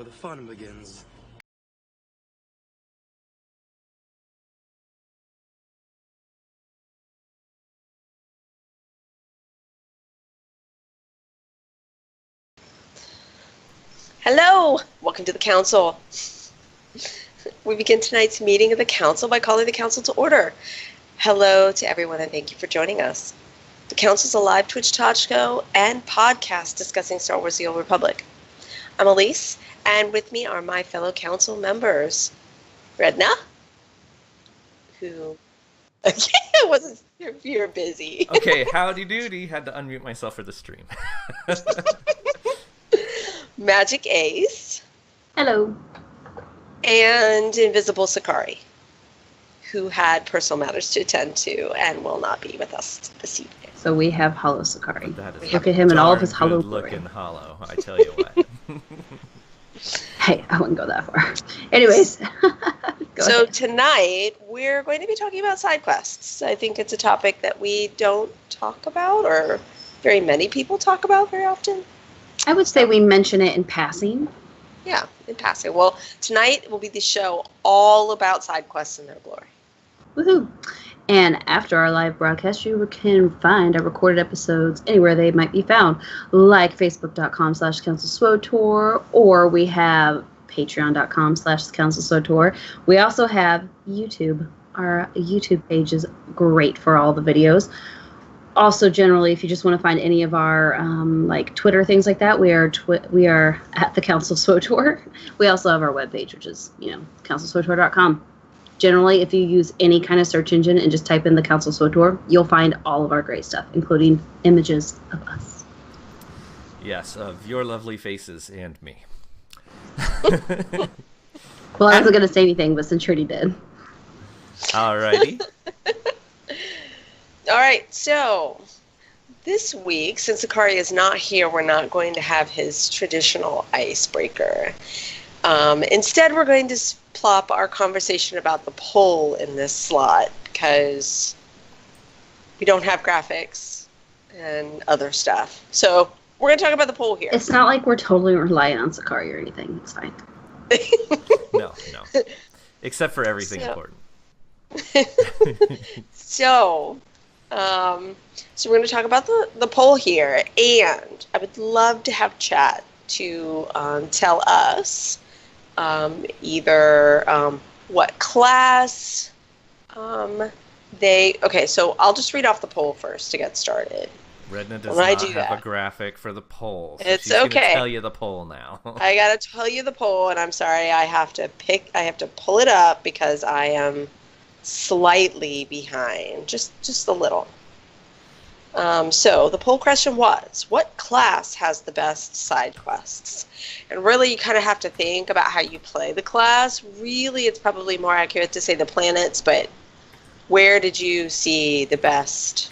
the fun begins. Hello! Welcome to the Council. We begin tonight's meeting of the Council by calling the Council to order. Hello to everyone and thank you for joining us. The Council is a live Twitch talk show and podcast discussing Star Wars: The Old Republic. I'm Elise, and with me are my fellow Council members. Redna, who... wasn't you're busy. Okay, howdy doody. Had to unmute myself for the stream. Magic Ace. Hello. And Invisible Sechari, who had personal matters to attend to and will not be with us this evening. So we have Hollow Sechari. Look at him in all of his hollow glory. Looking hollow, I tell you what. Hey, I wouldn't go that far. Anyways, so tonight we're going to be talking about side quests. I think it's a topic that we don't talk about, or very many people talk about very often. I would say we mention it in passing. Yeah, in passing. Well, tonight will be the show all about side quests and their glory. Woohoo! And after our live broadcast, you can find our recorded episodes anywhere they might be found, like facebook.com/councilswotor, or we have patreon.com/councilswotor. We also have YouTube. Our YouTube page is great for all the videos. Also, generally, if you just want to find any of our like Twitter, things like that, we are at the Council SWTOR. We also have our webpage, which is, councilswotor.com. Generally, if you use any kind of search engine and just type in the Council SWTOR, you'll find all of our great stuff, including images of us. Yes, of your lovely faces and me. Well, I wasn't going to say anything, but since Trudy did. Alrighty. All right, so this week, since Sechari is not here, we're not going to have his traditional icebreaker. Instead, we're going to plop our conversation about the poll in this slot because we don't have graphics and other stuff. So we're going to talk about the poll here. It's not like we're totally reliant on Sechari or anything. It's fine. No. Except for everything important. So we're going to talk about the poll here, and I would love to have chat to tell us either what class Okay, so I'll just read off the poll first to get started. Redna does not have a graphic for the poll. So it's she's okay. Gonna tell you the poll now. I gotta tell you the poll, and I'm sorry I have to pull it up because I am slightly behind, just a little. So the poll question was, what class has the best side quests? And really, you kind of have to think about how you play the class. Really, it's probably more accurate to say the planets, but where did you see the best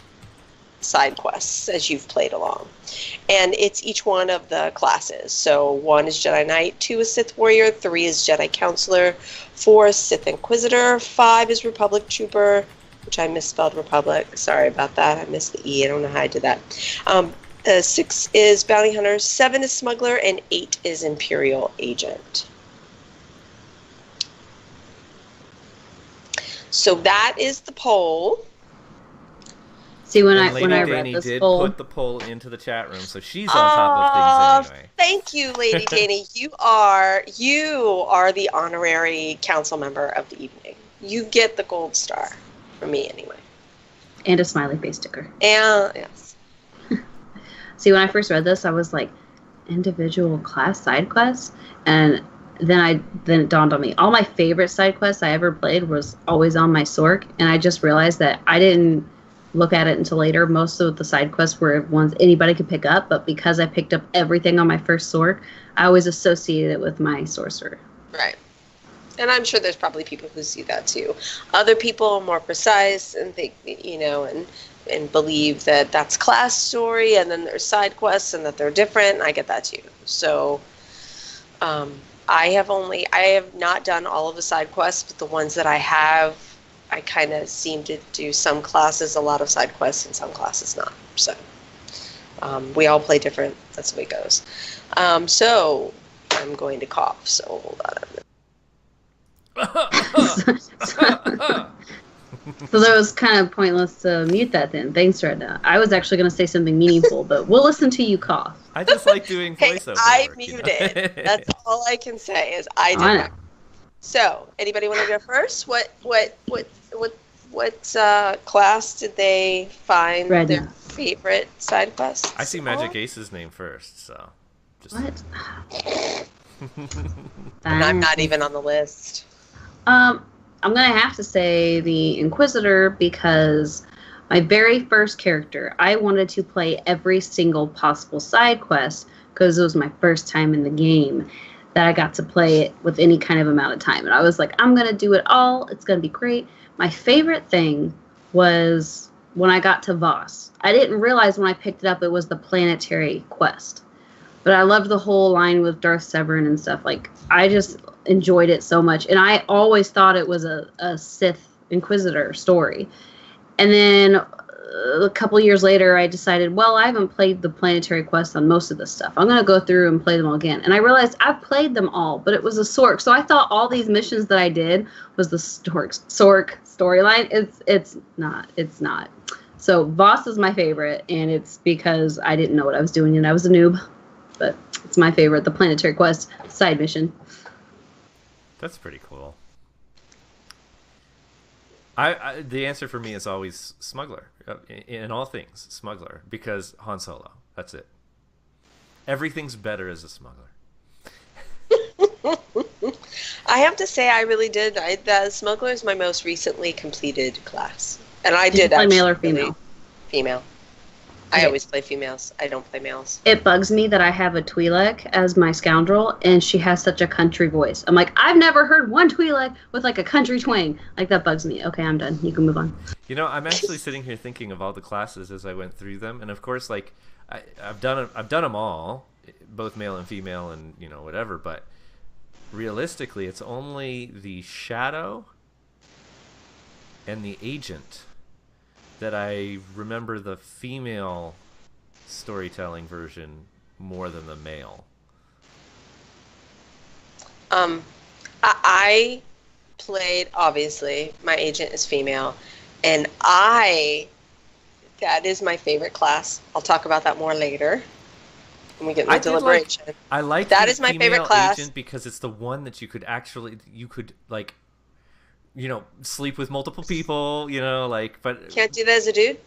side quests as you've played along? And it's each one of the classes. So 1 is Jedi Knight, 2 is Sith Warrior, 3 is Jedi Counselor, 4 is Sith Inquisitor, 5 is Republic Trooper, which I misspelled Republic. Sorry about that. I missed the E. I don't know how I did that. 6 is Bounty Hunter, 7 is Smuggler, and 8 is Imperial Agent. So that is the poll. See, when and I Lady read Danny this did poll, put the poll into the chat room, so she's on top of things anyway. Thank you, Lady Danny. You are the honorary council member of the evening. You get the gold star from me anyway. And a smiley face sticker. And yes. See, when I first read this, I was like, individual class side quests, and then it dawned on me. All my favorite side quests I ever played was always on my Sork, and I just realized that I didn't look at it until later. Most of the side quests were ones anybody could pick up, but because I picked up everything on my first Sork, I always associated it with my sorcerer. Right. And I'm sure there's probably people who see that too. Other people are more precise and think, and believe that that's class story, and then there's side quests and that they're different. I get that too. So I have not done all of the side quests, but the ones that I have, I kind of seem to do some classes, a lot of side quests, and some classes not. So we all play different. That's the way it goes. So I'm going to cough, so hold on. So that was kind of pointless to mute that then. Thanks, Redna. I was actually going to say something meaningful, but we'll listen to you cough. I just like doing Hey, voiceover I work, muted. That's all I can say is I did I that. know. So, anybody want to go first? What class did they find Redna. their favorite side quests? I see Magic Ace's name first, so. Just... What? And I'm not even on the list. I'm going to have to say the Inquisitor because my very first character, I wanted to play every single possible side quest because it was my first time in the game that I got to play it with any kind of amount of time. And I was like, I'm going to do it all. It's going to be great. My favorite thing was when I got to Voss. I didn't realize when I picked it up it was the planetary quest. But I loved the whole line with Darth Severin and stuff. Like, I just enjoyed it so much. And I always thought it was a Sith Inquisitor story. And then a couple years later, I decided, well, I haven't played the planetary quest on most of this stuff. I'm going to go through and play them all again. And I realized I've played them all, but it was a Sork. So I thought all these missions that I did was the Sork storyline. It's not. It's not. So Voss is my favorite, and it's because I didn't know what I was doing, and I was a noob. But it's my favorite, the planetary quest side mission. That's pretty cool. The answer for me is always Smuggler. In all things, Smuggler. Because Han Solo. That's it. Everything's better as a smuggler. I have to say I really did. The Smuggler is my most recently completed class. And I did play actually male or female? Female. Okay. I always play females. I don't play males. It bugs me that I have a Twi'lek as my scoundrel, and she has such a country voice. I'm like, I've never heard one Twi'lek with like a country twang. Like, that bugs me. Okay, I'm done. You can move on. You know, I'm actually sitting here thinking of all the classes as I went through them, and of course, like, I've done them all, both male and female, and you know whatever. But realistically, it's only the Shadow and the Agent that I remember the female storytelling version more than the male. I played, obviously, my agent is female, and that is my favorite class. I'll talk about that more later when we get into deliberation. I like that is my favorite class agent because it's the one that you could like, you know, sleep with multiple people, you know, like, but can't do that as a dude.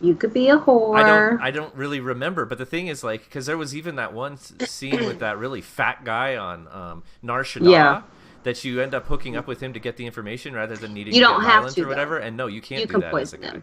You could be a whore. I don't really remember, but the thing is, like, because there was even that one scene with that really fat guy on Nar Shaddaa that you end up hooking up with him to get the information rather than needing to get violence or whatever. And no, you can't do that as a guy.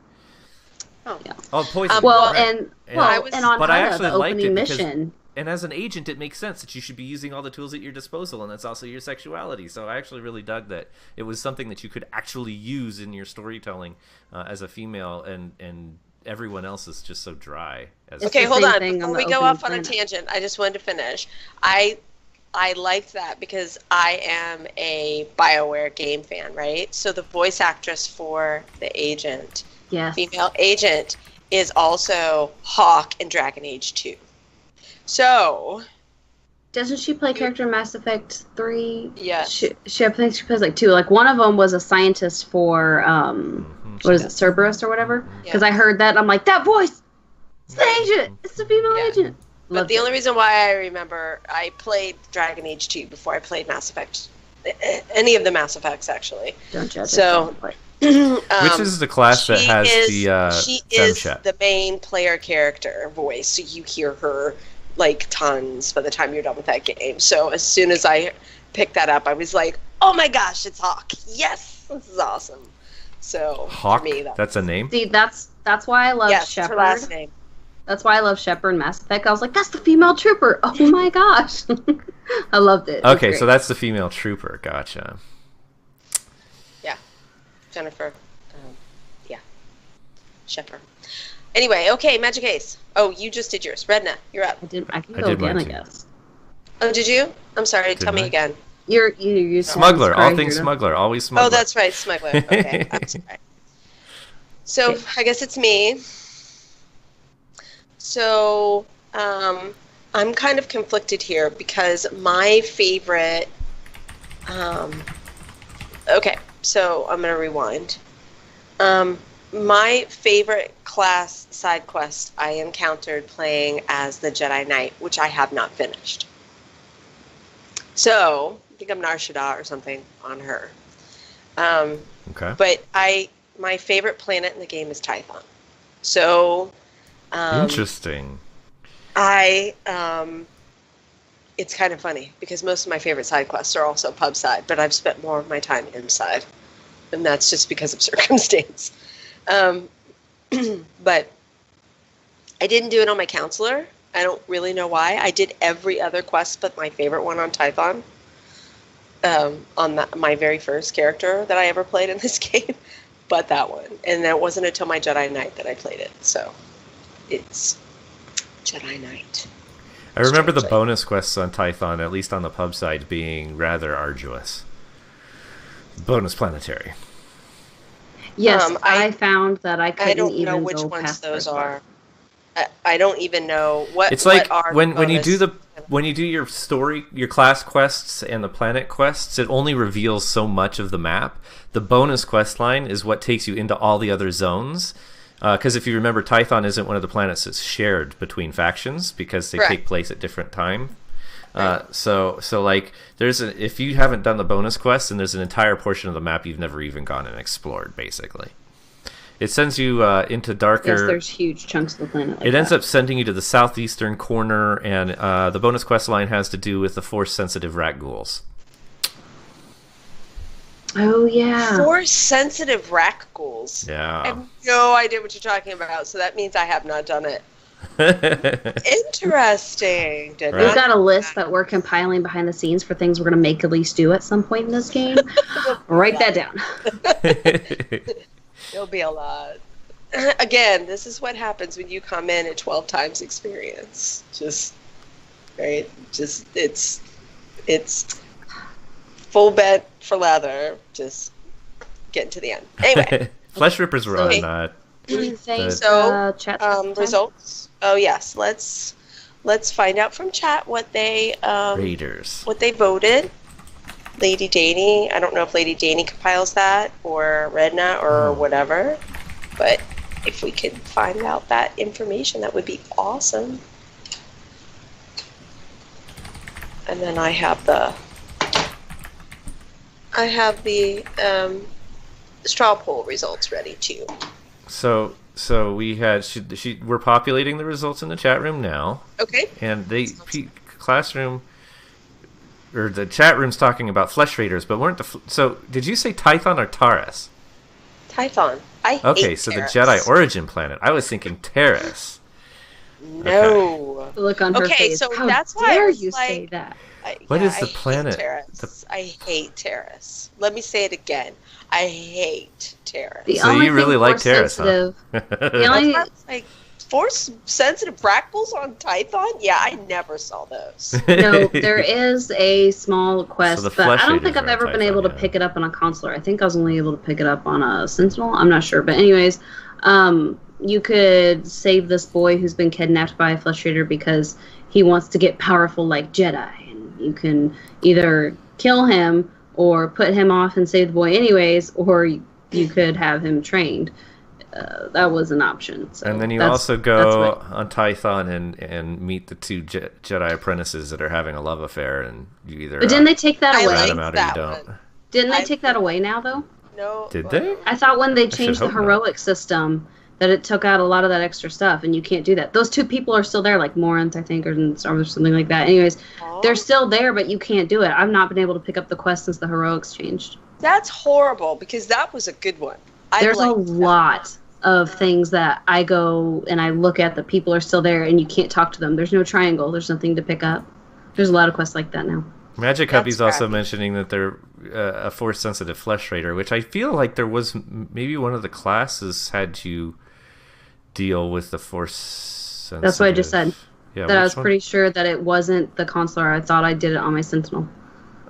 Oh, yeah. Oh, poison. Well, right. and on but I Hela, actually the liked opening it mission. And as an agent, it makes sense that you should be using all the tools at your disposal, and that's also your sexuality. So I actually really dug that. It was something that you could actually use in your storytelling as a female, and everyone else is just so dry. Okay, hold on. Before we go off on a tangent, I just wanted to finish. I liked that because I am a BioWare game fan, right? So the voice actress for the agent, female agent, is also Hawk in Dragon Age 2. So, doesn't she play character in Mass Effect 3? Yes. I think she plays like 2. Like, one of them was a scientist for what is it, Cerberus or whatever? Because I heard that and I'm like, that voice, it's the agent, it's the female agent. But the only reason why I remember, I played Dragon Age 2 before I played Mass Effect, any of the Mass Effects actually. Don't judge. So, which is the class that has she is the main player character voice, so you hear her like tons by the time you're done with that game. So as soon as I picked that up, I was like, oh my gosh, it's Hawk. Yes, this is awesome. So Hawk, for me, that's a name? See, that's why I love Shepard. Her last name. That's why I love Shepard in Mass Effect. I was like, that's the female trooper. Oh my gosh. I loved it. Okay, so that's the female trooper. Gotcha. Yeah. Jennifer. Shepard. Anyway, okay, Magic Ace. Oh, you just did yours. Redna, you're up. I can go again, I guess. Oh, did you? I'm sorry. Tell me again. You're Smuggler. All things Smuggler. Always Smuggler. Oh, that's right. Smuggler. Okay. I'm sorry. So, I guess it's me. So, I'm I'm kind of conflicted here because my favorite. Okay, so I'm gonna rewind. My favorite class side quest I encountered playing as the Jedi Knight, which I have not finished. So I think I'm Narshada or something on her. Okay. But my favorite planet in the game is Tython. So Interesting. It's kind of funny because most of my favorite side quests are also pub side, but I've spent more of my time inside, and that's just because of circumstance. But I didn't do it on my counselor. I don't really know why. I did every other quest but my favorite one on Tython. On my very first character that I ever played in this game, but that one. And it wasn't until my Jedi Knight that I played it. So it's Jedi Knight. I remember the bonus quests on Tython, at least on the pub side, being rather arduous. Bonus planetary. Yes, I found that I couldn't I don't even know which go ones past those first part. are. I don't even know what. It's like what are when you do bonus- when you do your story, your class quests and the planet quests, it only reveals so much of the map. The bonus quest line is what takes you into all the other zones. Because if you remember, Tython isn't one of the planets that's shared between factions because they take place at different time. So like if you haven't done the bonus quest, and there's an entire portion of the map you've never even gone and explored, basically. It sends you into darker. Yes, there's huge chunks of the planet. Like it ends up sending you to the southeastern corner, and the bonus quest line has to do with the force-sensitive rat ghouls. Oh yeah. Force-sensitive rack ghouls. Yeah. I have no idea what you're talking about, so that means I have not done it. Interesting. We've got a list that we're compiling behind the scenes for things we're going to make Elise do at some point in this game. Write that down. There'll be a lot. Again, this is what happens when you come in at 12 times experience. It's full bent for leather. Just getting to the end. Anyway. Flesh rippers were on chat results. Oh yes, let's find out from chat what they Raiders. What they voted. Lady Daney. I don't know if Lady Daney compiles that or Redna or whatever, but if we could find out that information, that would be awesome. And then I have the straw poll results ready too. So we had we're populating the results in the chat room now. Okay. And classroom or the chat room's talking about flesh raiders, but weren't so did you say Tython or Taurus? Tython. Okay, so Taurus. the Jedi origin planet. I was thinking Taurus. No. Okay. Look on her face. So How that's why dare I was you like, say that? What is the planet? I hate Taurus. Let me say it again. I hate Taurus. So you really like Taurus, huh? The only like force-sensitive fractals on Tython? Yeah, I never saw those. No, there is a small quest, So the but I don't flesh think I've raiders are ever been Tython, able to yeah. pick it up on a consular. I think I was only able to pick it up on a sentinel. I'm not sure, but anyways, you could save this boy who's been kidnapped by a flesh raider because he wants to get powerful like Jedi, and you can either kill him or put him off and save the boy anyways, or you could have him trained. That was an option. So and then you also go on Tython and meet the two Jedi apprentices that are having a love affair, and you either But didn't they take that away? rat them out or you don't. Didn't they take that away now, though? No. Did they? I thought when they changed the hope not. heroic system that it took out a lot of that extra stuff, and you can't do that. Those two people are still there, like Morinth, I think, or something like that. Anyways, they're still there, but you can't do it. I've not been able to pick up the quest since the heroics changed. That's horrible, because that was a good one. There's a lot of things that I go and I look at, the people are still there, and you can't talk to them. There's no triangle. There's nothing to pick up. There's a lot of quests like that now. Magic Hubby's That's also crappy. mentioning that they're a force-sensitive flesh raider, which I feel like there was maybe one of the classes had you deal with the force-sensitive. That's what I just said. Yeah, That I which was one? pretty sure that it wasn't the consular. I thought I did it on my sentinel.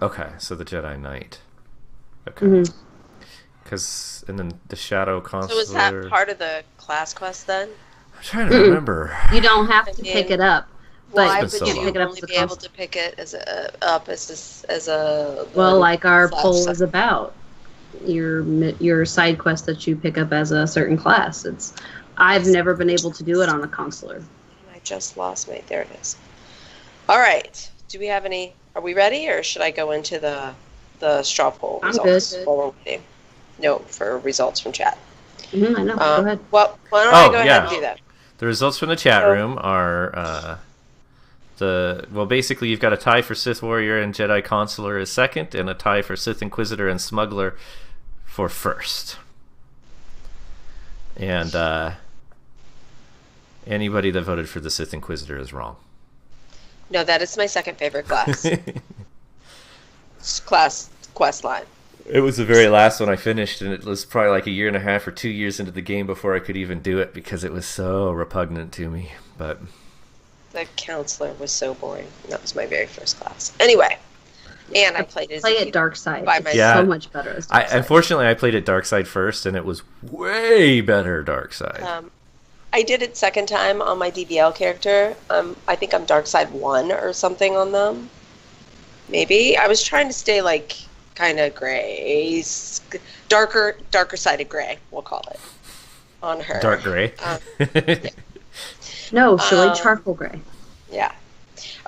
Okay, so the Jedi Knight. Okay. Mhm. And then the Shadow Consular. So is that part of the class quest then? I'm trying to remember. You don't have to pick it up, Why It's been would so you long. Pick it up only as a be able console. to pick it as a Well, like our slash poll side? is about your side quest that you pick up as a certain class. I've never been able to do it on a consular. I just lost my. There it is. All right. Do we have any? Are we ready, or should I go into the straw poll I'm results good. while we're waiting? No, for results from chat. I know. Go ahead. Well, why don't I Oh, go ahead yeah. and do that? The results from the chat So- room are basically you've got a tie for Sith Warrior and Jedi Consular as second, and a tie for Sith Inquisitor and Smuggler for first. And anybody that voted for the Sith Inquisitor is wrong. No, that is my second favorite class. Class quest line. It was the very last one I finished, and it was probably like a year and a half or 2 years into the game before I could even do it because it was so repugnant to me. But The counselor was so boring. That was my very first class. Anyway, and I played it. Play it dark side. by It's myself. so much better as dark side. Unfortunately, I played it Dark Side first, and it was way better Dark Side. I did it second time on my DBL character. I think I'm dark side 1 or something on them. Maybe I was trying to stay like kind of gray, darker sided gray. We'll call it on her. Dark gray. No, Shirley charcoal gray. Yeah.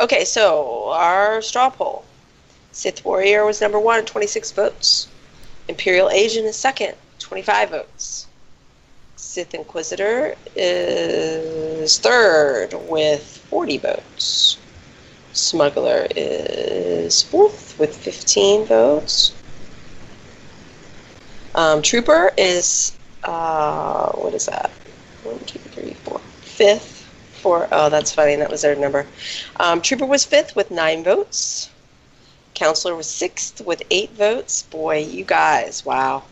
Okay, so our straw poll. Sith Warrior was number 1 at 26 votes. Imperial Agent is second, 25 votes. Sith Inquisitor is third with 40 votes. Smuggler is fourth with 15 votes. Trooper is, what is that? 1, 2, 3, 4. Fifth. Oh, that's funny. That was their number. Trooper was fifth with 9 votes. Counselor was sixth with 8 votes. Boy, you guys, wow.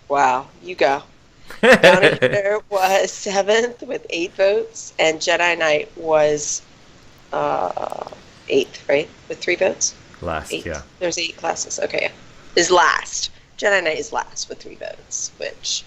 Wow, you go. Bounty Hunter was 7th with 8 votes, and Jedi Knight was 8th, right? With 3 votes? Last, 8. yeah. There's 8 classes. Okay. Is last. Jedi Knight is last with 3 votes, which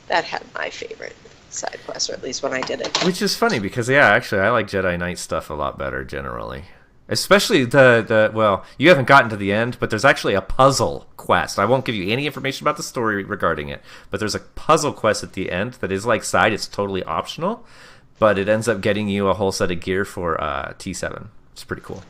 that had my favorite side quest, or at least when I did it. Which is funny because, yeah, actually, I like Jedi Knight stuff a lot better generally. Especially well, you haven't gotten to the end, but there's actually a puzzle quest. I won't give you any information about the story regarding it, but there's a puzzle quest at the end that is like side. It's totally optional, but it ends up getting you a whole set of gear for T7. It's pretty cool.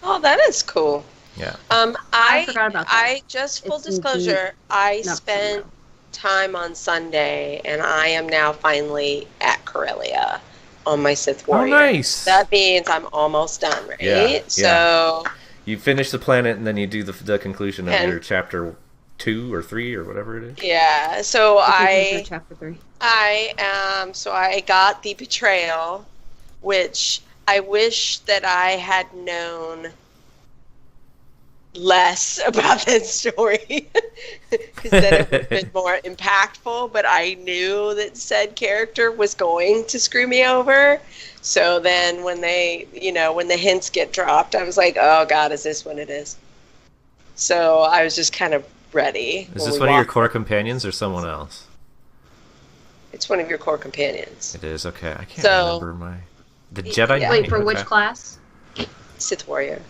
Oh, that is cool. Yeah. I forgot about that. I just full It's disclosure, I not spent time on Sunday, and I am now finally at Corellia on my Sith Warrior. Oh, nice. That means I'm almost done, right? Yeah, So You finish the planet, and then you do the conclusion of And- your chapter 2 or 3 or whatever it is. yeah, so Chapter 3. so I got the betrayal, which I wish that I had known less about that story because then it would have been more impactful, but I knew that said character was going to screw me over. So then when when the hints get dropped, I was like, oh god, is this what it is? So I was just kind of ready. Is this one of your core companions or someone else? It's one of your core companions. It is, okay. I can't So- remember the Jedi Yeah. Knight. Wait, for which okay. class? Sith Warrior.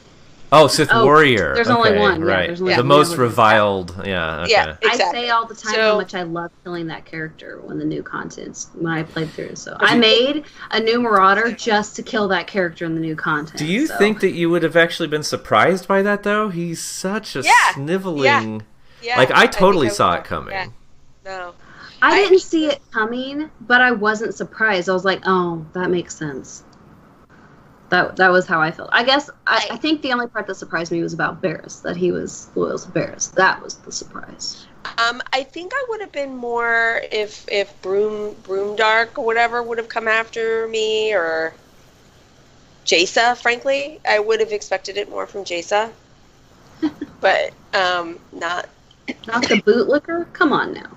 Oh, Sith Oh, Warrior. there's only Okay, one, yeah, right. there's only the one. most Yeah. reviled. Yeah. Okay. Yeah. I Exactly. say all the time So- how much I love killing that character when the new content's when I played through. So I made a new Marauder just to kill that character in the new content. Do you so. think that you would have actually been surprised by that, though? He's such a sniveling. Yeah. Like, I totally think saw would. it coming. Yeah. No. I didn't see it coming, but I wasn't surprised. I was like, oh, that makes sense. That was how I felt. I guess I think the only part that surprised me was about Barris, that he was loyal to Barris. That was the surprise. I think I would have been more if Broomdark or whatever would have come after me, or Jaisa, frankly. I would have expected it more from Jaisa. But not Not the bootlicker? Come on now.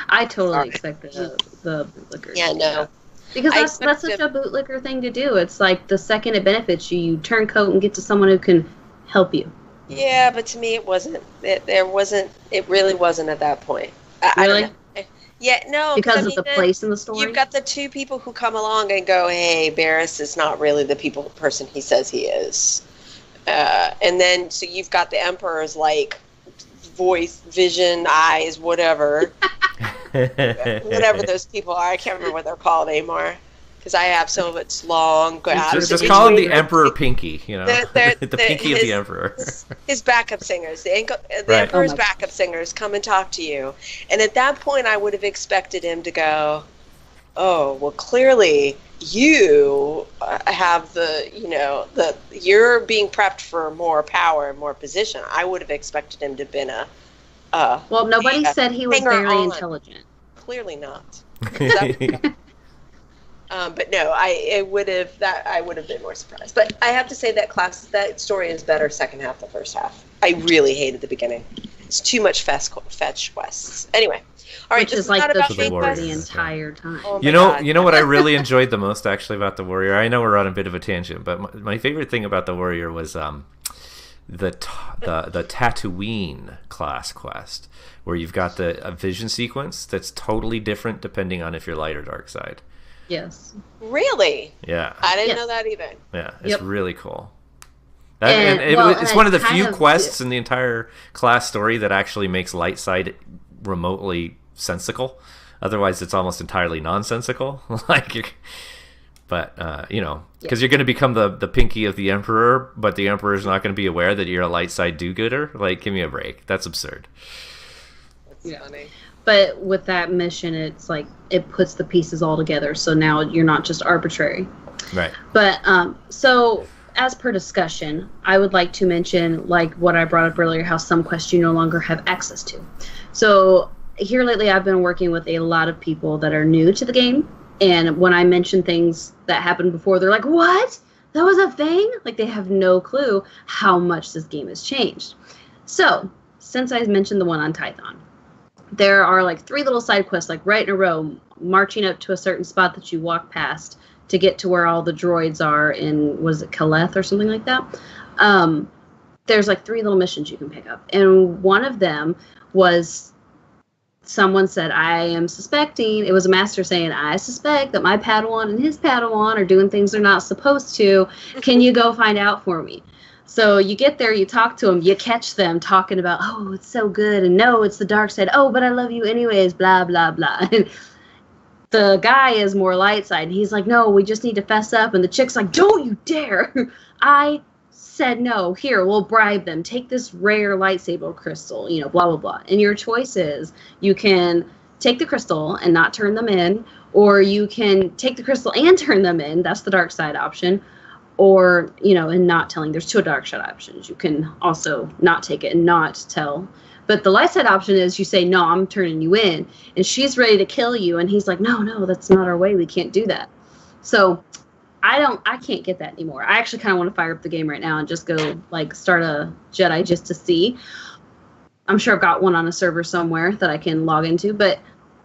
I totally Sorry. expected the bootlicker. Yeah, no. Because I that's such expected- a bootlicker thing to do. It's like the second it benefits you, you turn coat and get to someone who can help you. Yeah, but to me it wasn't. It really wasn't at that point. I don't Really? know. Yeah, no, because of the place in the story. You've got the two people who come along and go, "Hey, Barris is not really the person he says he is," and then so you've got the Emperor's like voice, vision, eyes, whatever, whatever those people are. I can't remember what they're called anymore because I have so much long. Just call him the Emperor Pinky. You know, the Pinky of the Emperor. His backup singers, the Right. Emperor's backup singers, come and talk to you, and at that point, I would have expected him to go, "Oh, well, clearly you have you're being prepped for more power and more position." I would have expected him to have been well, nobody said he was very intelligent. Clearly not. But no, I would have been more surprised. But I have to say that story is better second half than first half. I really hated the beginning. It's too much fetch quests. Anyway, all right, which is like the entire time. Oh you know what I really enjoyed the most actually about the Warrior. I know we're on a bit of a tangent, but my favorite thing about the Warrior was the Tatooine class quest, where you've got a vision sequence that's totally different depending on if you're light or dark side. Yes. Really? Yeah. I didn't know that either. Yeah, it's really cool. It's one of the few quests in the entire class story that actually makes light side remotely sensical. Otherwise, it's almost entirely nonsensical. Because you're going to become the Pinky of the Emperor, but the Emperor's not going to be aware that you're a light side do-gooder. Like, give me a break. That's absurd. That's funny. But with that mission, it's like it puts the pieces all together. So now you're not just arbitrary. Right. But so as per discussion, I would like to mention like what I brought up earlier, how some quests you no longer have access to. So here lately, I've been working with a lot of people that are new to the game. And when I mention things that happened before, they're like, "What? That was a thing?" Like they have no clue how much this game has changed. So since I mentioned the one on Tython, there are like 3 little side quests, like right in a row, marching up to a certain spot that you walk past to get to where all the droids are in, was it Kaleth or something like that? There's like 3 little missions you can pick up. And one of them was someone said, "I am suspecting," it was a master saying, "I suspect that my Padawan and his Padawan are doing things they're not supposed to. Can you go find out for me?" So you get there, you talk to them, you catch them talking about, "Oh, it's so good," and "No, it's the dark side. Oh, but I love you anyways," blah, blah, blah. And the guy is more light side. He's like, "No, we just need to fess up." And the chick's like, "Don't you dare." I said, "No, here, we'll bribe them. Take this rare lightsaber crystal, blah, blah, blah." And your choice is you can take the crystal and not turn them in, or you can take the crystal and turn them in. That's the dark side option. Or, and not telling. There's 2 dark side options. You can also not take it and not tell. But the light side option is you say, "No, I'm turning you in." And she's ready to kill you. And he's like, no, that's not our way. We can't do that. So I can't get that anymore. I actually kind of want to fire up the game right now and just go like start a Jedi just to see. I'm sure I've got one on a server somewhere that I can log into, but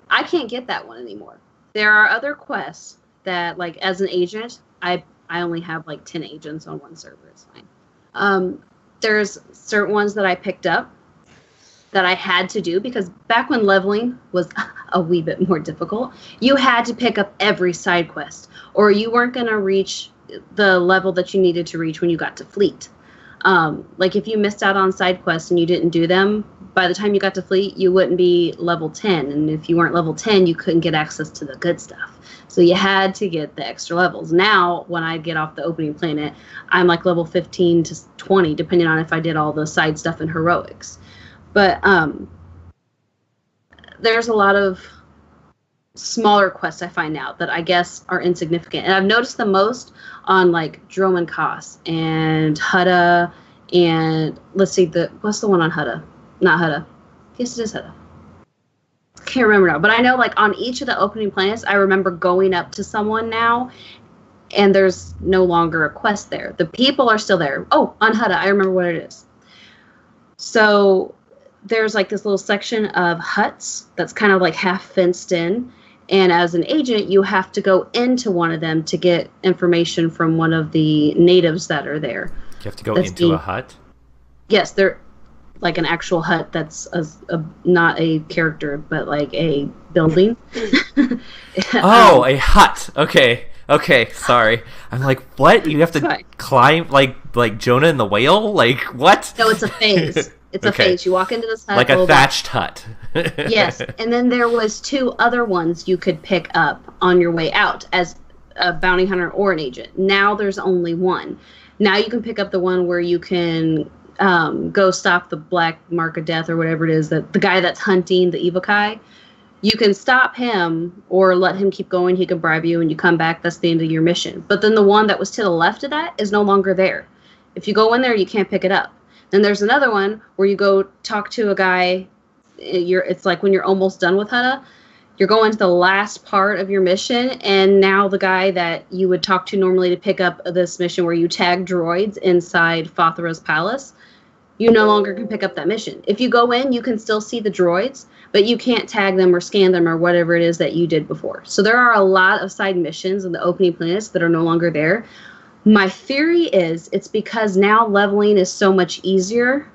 I can't get that one anymore. There are other quests that, like, as an agent, I only have like 10 agents on one server. It's fine. There's certain ones that I picked up that I had to do because back when leveling was a wee bit more difficult, you had to pick up every side quest or you weren't going to reach the level that you needed to reach when you got to Fleet. Like if you missed out on side quests and you didn't do them, by the time you got to Fleet, you wouldn't be level 10. And if you weren't level 10, you couldn't get access to the good stuff. So you had to get the extra levels. Now, when I get off the opening planet, I'm like level 15 to 20, depending on if I did all the side stuff in heroics. But there's a lot of smaller quests I find out that I guess are insignificant. And I've noticed the most on like Dromon Koss and Hutta and let's see, what's the one on Hutta? Not Hutta. Yes, it is Hutta. Can't remember now. But I know like on each of the opening planets, I remember going up to someone now and there's no longer a quest there. The people are still there. Oh, on Hutta, I remember what it is. So there's like this little section of huts that's kind of like half fenced in. And as an agent, you have to go into one of them to get information from one of the natives that are there. You have to go into a hut? Yes, like an actual hut that's not a character, but like a building. Oh, a hut. Okay, sorry. I'm like, what? You have to climb like Jonah and the whale? Like, what? No, it's a phase. It's a phase. You walk into this hut. Like a thatched hut. Yes, and then there was 2 other ones you could pick up on your way out as a bounty hunter or an agent. Now there's only one. Now you can pick up the one where you can go stop the Black Mark of Death or whatever it is, that the guy that's hunting the Evokai. You can stop him or let him keep going. He can bribe you and you come back. That's the end of your mission. But then the one that was to the left of that is no longer there. If you go in there, you can't pick it up. Then there's another one where you go talk to a guy. It's like when you're almost done with Hutta, you're going to the last part of your mission, and now the guy that you would talk to normally to pick up this mission where you tag droids inside Fothra's palace, you no longer can pick up that mission. If you go in, you can still see the droids, but you can't tag them or scan them or whatever it is that you did before. So there are a lot of side missions in the opening planets that are no longer there. My theory is it's because now leveling is so much easier,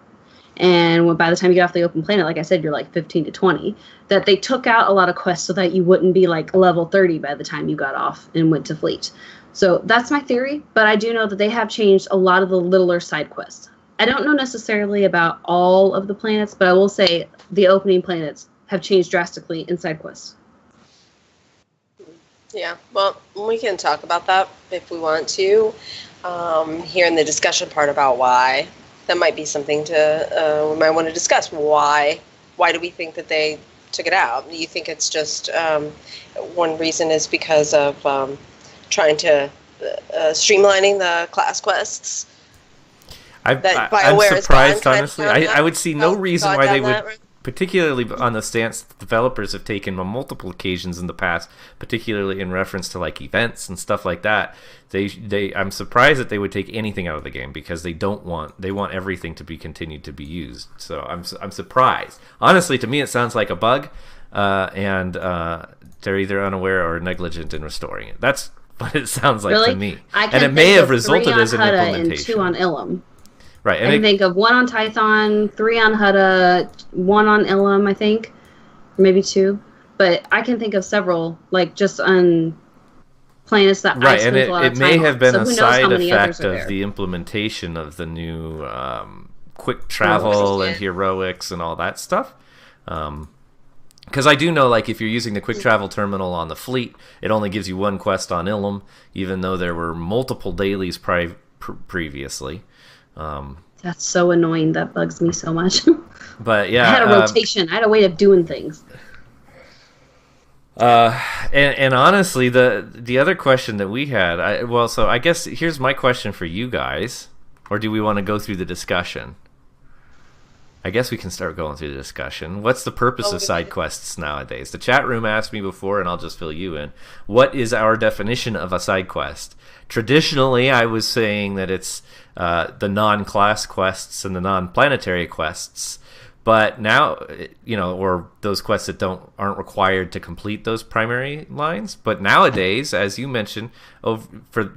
and by the time you get off the open planet, like I said, you're like 15 to 20, that they took out a lot of quests so that you wouldn't be like level 30 by the time you got off and went to fleet. So that's my theory, but I do know that they have changed a lot of the littler side quests. I don't know necessarily about all of the planets, but I will say the opening planets have changed drastically in side quests. Yeah, well, we can talk about that if we want to. Here in the discussion part about why. That might be something to we might want to discuss. Why do we think that they took it out? Do you think it's just one reason is because of trying to streamlining the class quests? I'm surprised, honestly. I would see no reason why they would, particularly on the stance that developers have taken on multiple occasions in the past, particularly in reference to like events and stuff like that. I'm surprised that they would take anything out of the game because they want everything to be continued to be used. So I'm surprised. Honestly, to me, it sounds like a bug, and they're either unaware or negligent in restoring it. That's what it sounds like to me. And it may have resulted as an implementation. And 2 on Ilum. Right. And I can think of 1 on Tython, 3 on Hutta, 1 on Ilum, I think. Maybe 2. But I can think of several, like, just on planets that I spent a lot of time on. It may have been a side effect of the implementation of the new quick travel and heroics and all that stuff. Because I do know, like, if you're using the quick travel terminal on the fleet, it only gives you 1 quest on Ilum, even though there were multiple dailies previously. That's so annoying. That bugs me so much. But yeah, I had a rotation. I had a way of doing things. And honestly, the other question that we had, so I guess here's my question for you guys, or do we want to go through the discussion? I guess we can start going through the discussion. What's the purpose of side quests nowadays? The chat room asked me before, and I'll just fill you in. What is our definition of a side quest? Traditionally, I was saying that it's the non-class quests and the non-planetary quests. But now, or those quests that aren't required to complete those primary lines. But nowadays, as you mentioned,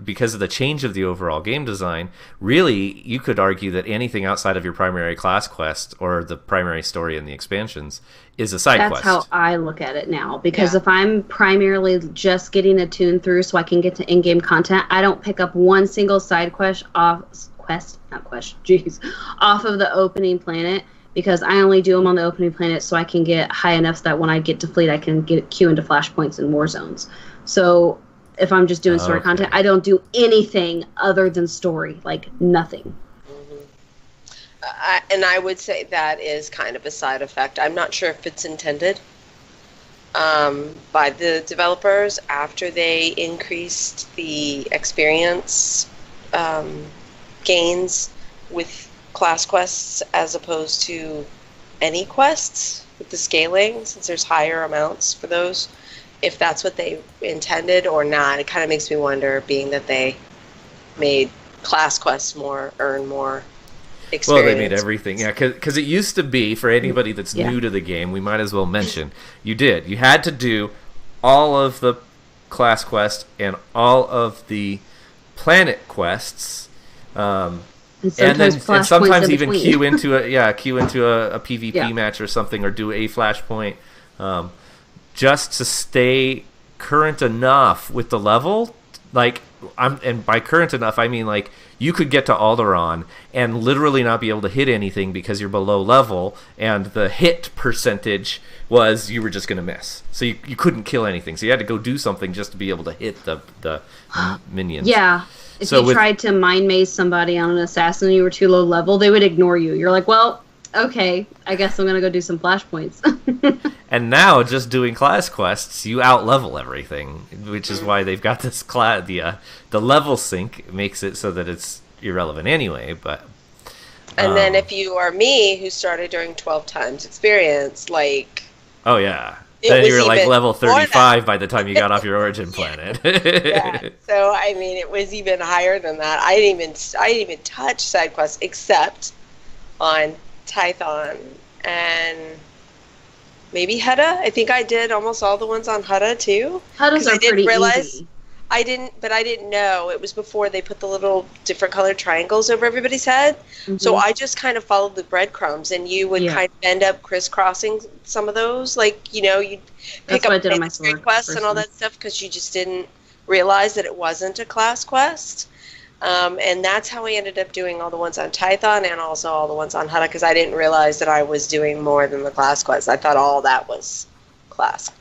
because of the change of the overall game design, really, you could argue that anything outside of your primary class quest or the primary story and the expansions is a side quest. That's how I look at it now. Because if I'm primarily just getting a tune through so I can get to in-game content, I don't pick up one single side quest off of the opening planet. Because I only do them on the opening planet so I can get high enough so that when I get to fleet, I can queue into flashpoints and war zones. So if I'm just doing story content, I don't do anything other than story, like nothing. Mm-hmm. And I would say that is kind of a side effect. I'm not sure if it's intended by the developers after they increased the experience gains with class quests as opposed to any quests with the scaling, since there's higher amounts for those, if that's what they intended or not. It kind of makes me wonder, being that they made class quests earn more experience. Well, they made everything, because it used to be, for anybody that's new to the game, we might as well mention, you had to do all of the class quests and all of the planet quests And sometimes even between. queue into a PvP Yeah. match or something, or do a flashpoint, just to stay current enough with the level. Like, and by current enough, I mean like you could get to Alderaan and literally not be able to hit anything because you're below level, and the hit percentage was you were just going to miss. So you couldn't kill anything. So you had to go do something just to be able to hit the minions. Yeah. If you tried to mind maze somebody on an assassin and you were too low level, they would ignore you. You're like, well, okay, I guess I'm going to go do some flashpoints. And now, just doing class quests, you out-level everything, which is why they've got this the level sync makes it so that it's irrelevant anyway, but... And then if you are me, who started during 12 times experience, like... Oh, yeah. Then you were like level 35 by the time you got off your origin planet. Yeah. So, I mean, it was even higher than that. I didn't even touch side quests except on Tython and maybe Hutta. I think I did almost all the ones on Hutta too. Huttas are pretty easy. I didn't know. It was before they put the little different colored triangles over everybody's head. Mm-hmm. So I just kind of followed the breadcrumbs, and you would kind of end up crisscrossing some of those. Like, you know, you'd pick up mystery quests and all that stuff because you just didn't realize that it wasn't a class quest. And that's how I ended up doing all the ones on Tython and also all the ones on Hutta, because I didn't realize that I was doing more than the class quests. I thought all that was class.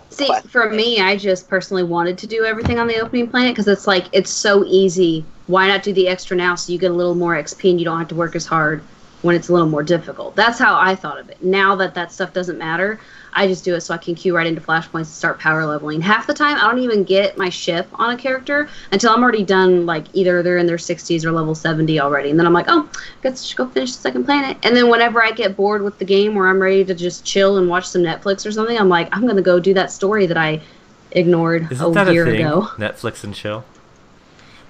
See, for me, I just personally wanted to do everything on the opening planet because it's like, it's so easy. Why not do the extra now so you get a little more XP and you don't have to work as hard when it's a little more difficult? That's how I thought of it. Now that stuff doesn't matter, I just do it so I can queue right into flashpoints and start power leveling. Half the time, I don't even get my ship on a character until I'm already done, like, either they're in their 60s or level 70 already. And then I'm like, oh, let's go finish the second planet. And then whenever I get bored with the game or I'm ready to just chill and watch some Netflix or something, I'm like, I'm going to go do that story that I ignored a year ago. Netflix and chill?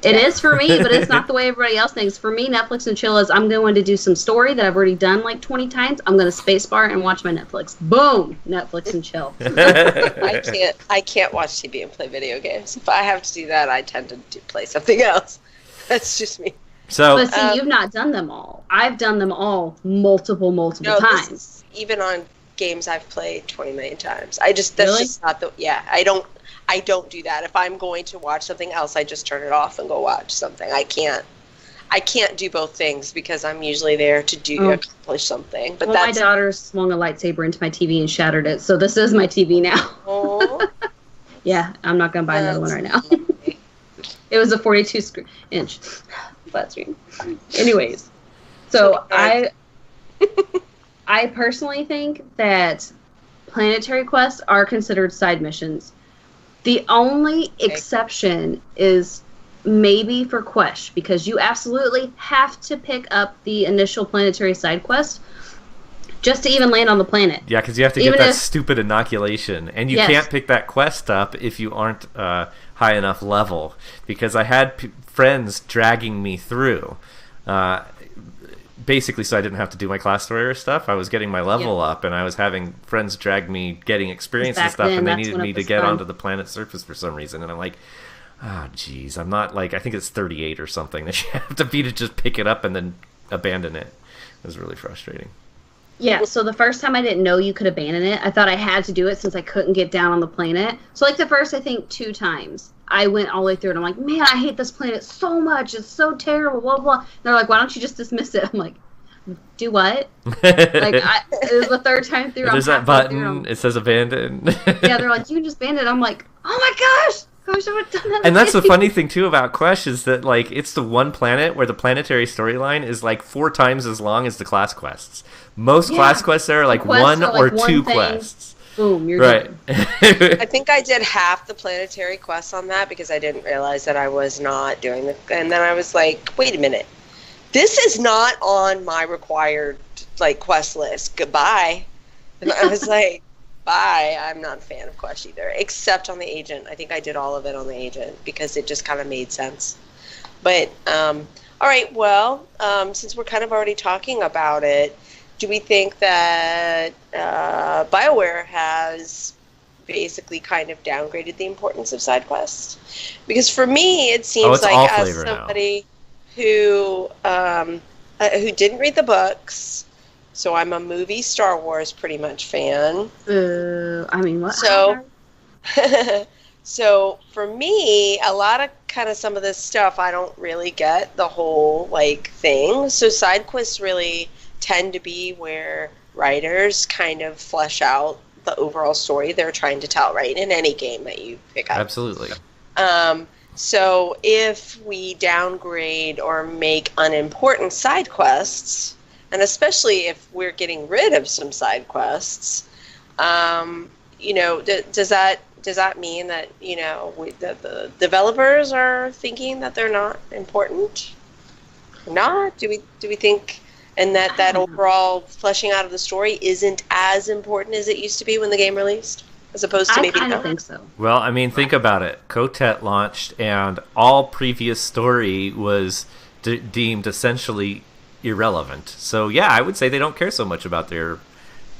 It is for me, but it's not the way everybody else thinks. For me, Netflix and chill is I'm going to do some story that I've already done like 20 times. I'm going to spacebar and watch my Netflix. Boom! Netflix and chill. I can't watch TV and play video games. If I have to do that, I tend to play something else. That's just me. So, but see, you've not done them all. I've done them all multiple times. Even on games I've played 20 million times. Just not the... Yeah, I don't do that. If I'm going to watch something else, I just turn it off and go watch something. I can't do both things because I'm usually there to accomplish something. But my daughter swung a lightsaber into my TV and shattered it, so this is my TV now. Oh. Yeah, I'm not going to buy another one right now. It was a 42-inch flat screen. Anyways, so I personally think that planetary quests are considered side missions. The only exception is maybe for Quesh, because you absolutely have to pick up the initial planetary side quest just to even land on the planet. Yeah, because you have to get that stupid inoculation. And you can't pick that quest up if you aren't high enough level. Because I had friends dragging me through. Basically, so I didn't have to do my class story or stuff. I was getting my level up, and I was having friends drag me, getting experience and stuff, and they needed me to get onto the planet's surface for some reason. And I'm like, oh, geez, I'm not like, I think it's 38 or something that you have to be to just pick it up and then abandon it. It was really frustrating. Yeah, so the first time I didn't know you could abandon it. I thought I had to do it since I couldn't get down on the planet. So like the first, I think, 2 times, I went all the way through it. I'm like, man, I hate this planet so much. It's so terrible, blah, blah. And they're like, why don't you just dismiss it? I'm like, do what? It was the 3rd time through. There's that button. It says abandon. Yeah, they're like, you can just abandon it. I'm like, oh my gosh. I wish I would have done that. And that's the funny thing, too, about Quesh is that, like, it's the one planet where the planetary storyline is, like, 4 times as long as the class quests. Most class quests there are, like, 1 or 2 quests. Boom, you're done. I think I did half the planetary quests on that because I didn't realize that I was not doing it. And then I was like, wait a minute. This is not on my required, like, quest list. Goodbye. And I was like, bye. I'm not a fan of Quesh either, except on the agent. I think I did all of it on the agent because it just kind of made sense. But, all right, well, since we're kind of already talking about it, do we think that BioWare has basically kind of downgraded the importance of side quests? Because for me, it seems like as somebody... who didn't read the books, so I'm a movie Star Wars pretty much fan. I mean, what? So, so for me, a lot of kind of some of this stuff, I don't really get the whole like thing. So side quests really tend to be where writers kind of flesh out the overall story they're trying to tell, right? In any game that you pick up. Absolutely. So if we downgrade or make unimportant side quests, and especially if we're getting rid of some side quests, you know, does that mean that, you know, that the developers are thinking that they're not important? Not? Do we think, and that overall fleshing out of the story isn't as important as it used to be when the game released? As opposed to maybe I kind of think so. Well, I mean, think about it. Kotet launched, and all previous story was deemed essentially irrelevant. So, yeah, I would say they don't care so much about their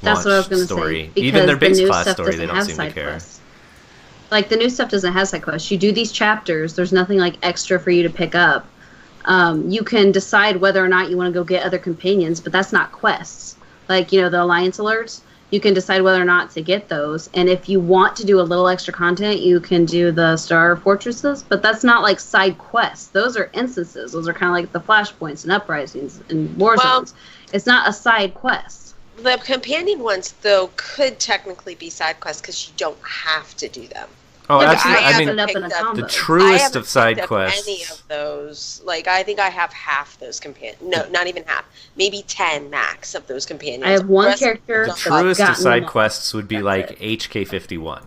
That's what I was going to story. say. Even their base the new class stuff story, they doesn't don't have seem to side care. quests. Like, the new stuff doesn't have side quests. You do these chapters. There's nothing, like, extra for you to pick up. You can decide whether or not you want to go get other companions, but that's not quests. Like, you know, the Alliance alerts. You can decide whether or not to get those. And if you want to do a little extra content, you can do the Star Fortresses. But that's not like side quests. Those are instances. Those are kind of like the flashpoints and uprisings and war zones. It's not a side quest. The companion ones, though, could technically be side quests because you don't have to do them. Oh, Like, absolutely. I mean, the truest of side quests. Any of those, like I think I have half those companions. No, not even half. Maybe 10 max of those companions. I have one character. The truest of side quests would be like HK51.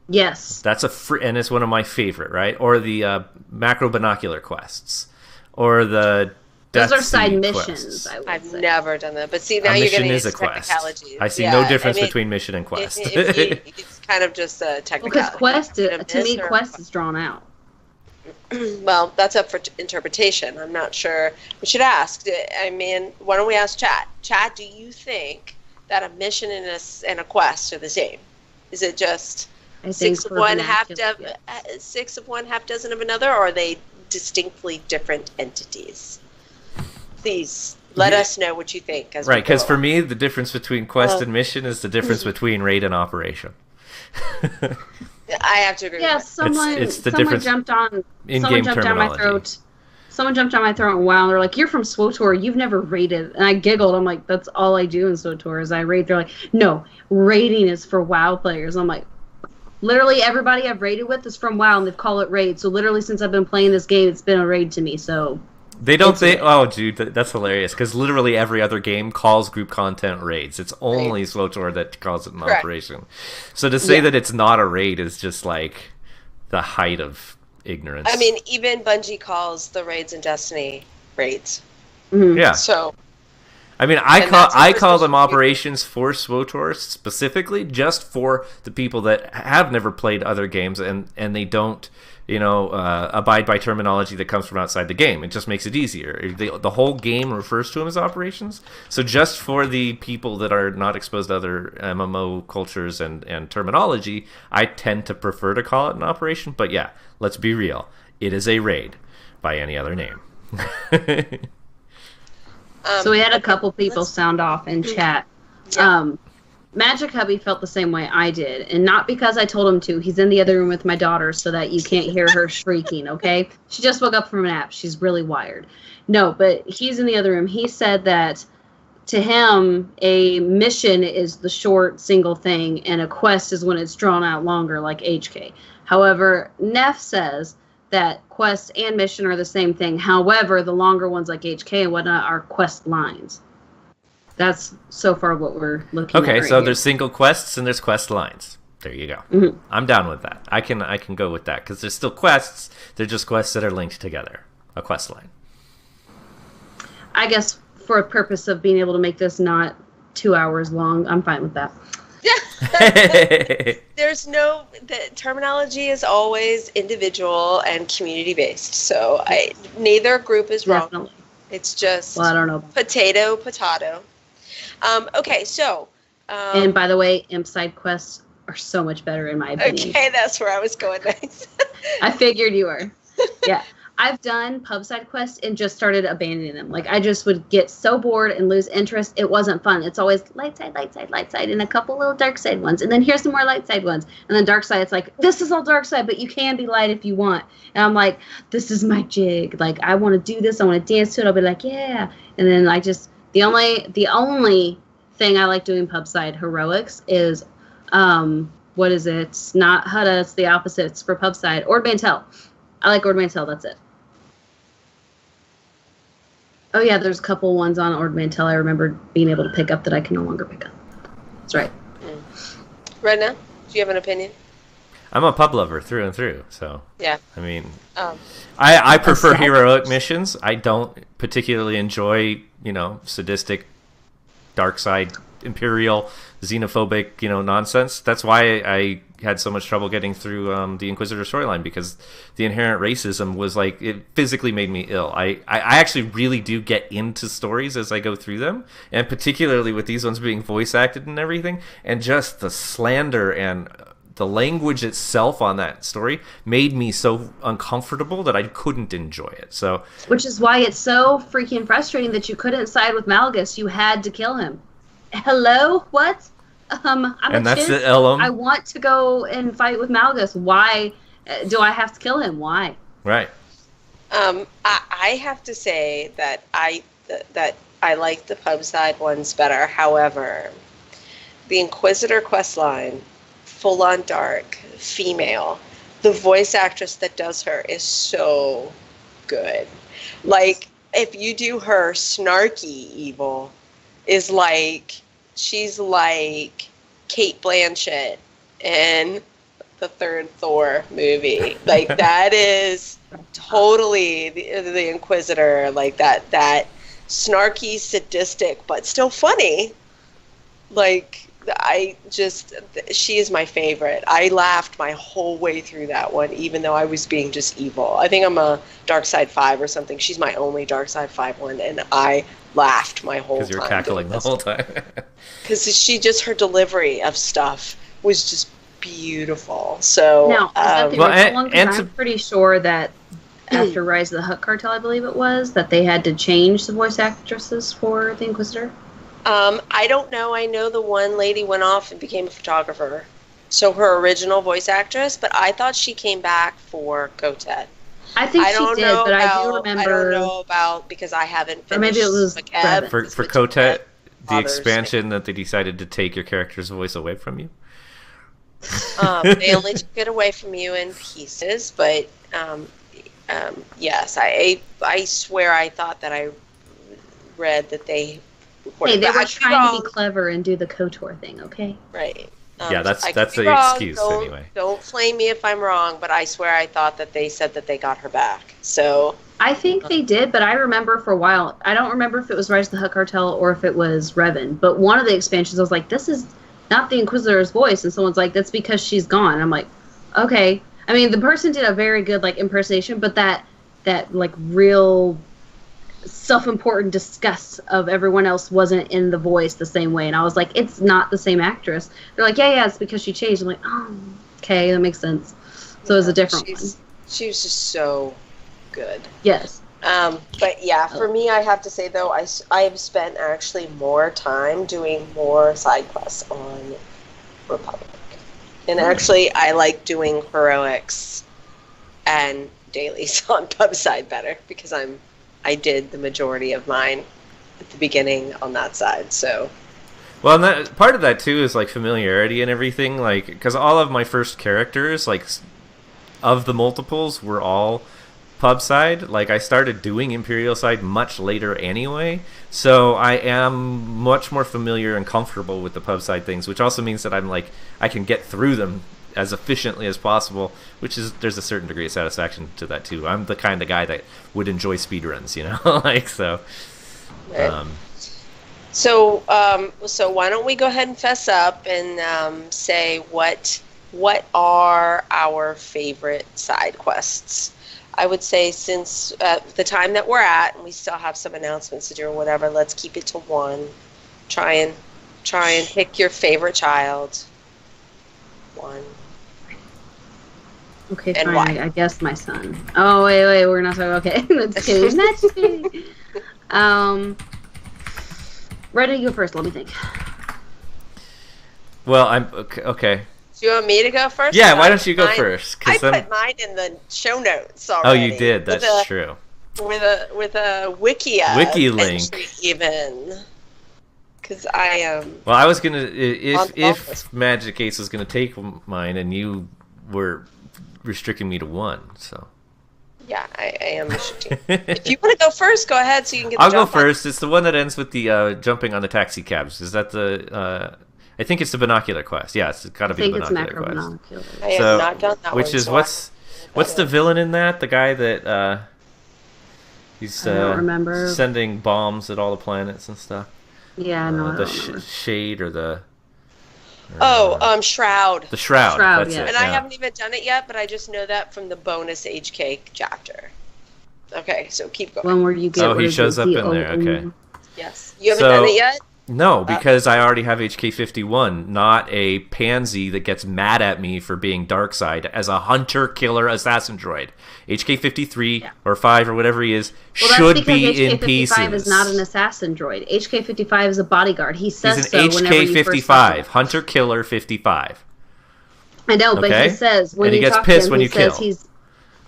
Yes. That's and it's one of my favorite, right? Or the macro binocular quests, or the Those are Death side Sea missions. quests. I've never done that, but see now A you're mission getting is a into quest. technicalities. I see Yeah, no difference I mean, between mission and quest. it's kind of just a technicality. Because quest, To me, quest is drawn out. Well, that's up for interpretation. I'm not sure. We should ask. I mean, why don't we ask Chat? Chat, do you think that a mission and a quest are the same? Is it just six of one, half dozen of another, or are they distinctly different entities? Please let us know what you think. Right, because for me, the difference between quest and mission is the difference between raid and operation. I have to agree. Yeah, with someone jumped on in-game my throat. Someone jumped on my throat and wow, they're like, "You're from SWTOR, you've never raided." And I giggled. I'm like, "That's all I do in SWTOR is I raid." They're like, "No, raiding is for WoW players." I'm like, literally everybody I've raided with is from WoW, and they've called it raid. So literally since I've been playing this game, it's been a raid to me. So they don't say, "Oh, dude, that's hilarious," because literally every other game calls group content raids. It's only SWTOR that calls it an operation. So to say that it's not a raid is just like the height of ignorance. I mean, even Bungie calls the raids in Destiny raids. Mm-hmm. Yeah. So, I mean, I call them operations for SWTOR specifically, just for the people that have never played other games and they don't, you know, abide by terminology that comes from outside the game. It just makes it easier. The whole game refers to them as operations. So just for the people that are not exposed to other MMO cultures and terminology, I tend to prefer to call it an operation. But yeah, let's be real. It is a raid by any other name. So we had a couple people sound off in chat. Yeah. Magic Hubby felt the same way I did, and not because I told him to. He's in the other room with my daughter so that you can't hear her shrieking, okay? She just woke up from a nap. She's really wired. No, but he's in the other room. He said that to him, a mission is the short single thing, and a quest is when it's drawn out longer, like HK. However, Neff says that quest and mission are the same thing. However, the longer ones like HK and whatnot are quest lines. That's so far what we're looking at. Okay, right so here. there's single quests and there's quest lines. There you go. Mm-hmm. I'm down with that. I can go with that because there's still quests. They're just quests that are linked together. A quest line. I guess for a purpose of being able to make this not 2 hours long, I'm fine with that. There's the terminology is always individual and community based. So neither group is wrong. Definitely. It's just Well, I don't know. potato. Okay, so. And by the way, imp side quests are so much better in my opinion. Okay, that's where I was going next. I figured you were. Yeah. I've done pub side quests and just started abandoning them. Like, I just would get so bored and lose interest. It wasn't fun. It's always light side, light side, light side, and a couple little dark side ones. And then here's some more light side ones. And then dark side, it's like, this is all dark side, but you can be light if you want. And I'm like, this is my jig. Like, I want to do this. I want to dance to it. I'll be like, yeah. And then I just, the only thing I like doing pub side heroics is, what is it? It's not Hutta, it's the opposite. It's for pub side. Ord Mantell. I like Ord Mantell, that's it. Oh yeah, there's a couple ones on Ord Mantell I remember being able to pick up that I can no longer pick up. That's right. Right now, do you have an opinion? I'm a pub lover through and through, so Yeah. I mean, I prefer heroic missions. I don't particularly enjoy, sadistic, dark side, imperial, xenophobic, nonsense. That's why I had so much trouble getting through the Inquisitor storyline, because the inherent racism was like, it physically made me ill. I actually really do get into stories as I go through them, and particularly with these ones being voice acted and everything, and just the slander and the language itself on that story made me so uncomfortable that I couldn't enjoy it. So, which is why it's so freaking frustrating that you couldn't side with Malgus. You had to kill him. Hello? What? I'm and a that's chick. the Elum. I want to go and fight with Malgus. Why do I have to kill him? Why? Right. I have to say that I like the pub side ones better. However, the Inquisitor questline, full on dark, female, the voice actress that does her is so good. Like, if you do her snarky evil, is like, she's like Kate Blanchett in the third Thor movie. Like, that is totally the Inquisitor, like that snarky, sadistic, but still funny. Like, she is my favorite. I laughed my whole way through that one, even though I was being just evil. I think I'm a Dark Side 5 or something. She's my only Dark Side 5 one, and I laughed my whole time. Because you're cackling the whole time. Because her delivery of stuff was just beautiful. So now, is that the well, original one? 'Cause I'm to- pretty sure that after Rise of the Hutt Cartel, I believe it was, that they had to change the voice actresses for the Inquisitor. I don't know. I know the one lady went off and became a photographer. So her original voice actress, but I thought she came back for Kotet. I think she did, but I do remember. I don't know about, because I haven't finished. Or maybe it was Makeb, for Kotet, the expansion that they decided to take your character's voice away from you. They only took it away from you in pieces, but yes, I swear I thought that I read that they. Hey, they were trying to be clever and do the KOTOR thing, okay? Right. Yeah, that's the excuse anyway. Don't flame me if I'm wrong, but I swear I thought that they said that they got her back. So I think they did, but I remember for a while. I don't remember if it was Rise of the Hutt Cartel or if it was Revan. But one of the expansions, I was like, "This is not the Inquisitor's voice," and someone's like, "That's because she's gone." And I'm like, "Okay." I mean, the person did a very good impersonation, but that real self-important disgust of everyone else wasn't in the voice the same way, and I was like, it's not the same actress. They're like, yeah, it's because she changed. I'm like, oh, okay, that makes sense. So it was a different one. She was just so good. Yes. But yeah, for me, I have to say though, I have spent actually more time doing more side quests on Republic, and actually I like doing heroics and dailies on pub side better, because I did the majority of mine at the beginning on that side. So, well, and that part of that too is familiarity and everything. Because all of my first characters, of the multiples, were all pub side. I started doing Imperial side much later anyway, so I am much more familiar and comfortable with the pub side things, which also means that I can get through them as efficiently as possible, there's a certain degree of satisfaction to that too. I'm the kind of guy that would enjoy speedruns, so. Right. So why don't we go ahead and fess up and say what are our favorite side quests? I would say, since the time that we're at, and we still have some announcements to do or whatever, let's keep it to one. Try and pick your favorite child. One. Okay, and fine. why? I guess my son. Oh, wait. We're not talking. Okay, let's kidding. That's kidding. Ready to go first? Let me think. Well, I'm okay. Do you want me to go first? Yeah, why don't you go first? I then... put mine in the show notes Oh, already. you did. That's true. With a wiki link, even. Because I am. Well, I was gonna if Magic Ace was gonna take mine, and you were restricting me to one, so. Yeah, I am restricting. If you want to go first, go ahead so you can get. I'll go first. It's the one that ends with the jumping on the taxi cabs. Is that the? I think it's the binocular quest. Yeah, it's got to be the binocular quest. Binocular. I have not done that which one. Is what's the villain in that? The guy that he's I don't remember. Sending bombs at all the planets and stuff. Yeah, no, I don't the shade or the. Shroud. The Shroud. That's yeah. it. And I haven't even done it yet, but I just know that from the bonus HK chapter. Okay, so keep going. One where you get. Oh, he shows up in there. Okay. Yes. You haven't done it yet? No, because I already have HK51, not a pansy that gets mad at me for being Darkseid as a hunter-killer assassin droid. HK53 or 5 or whatever he is should be in pieces. HK55 is not an assassin droid. HK55 is a bodyguard. He says He's so an whenever you first HK55, hunter-killer 55. I know, but he says when and you he gets talk pissed to him, when he you says kill. he's.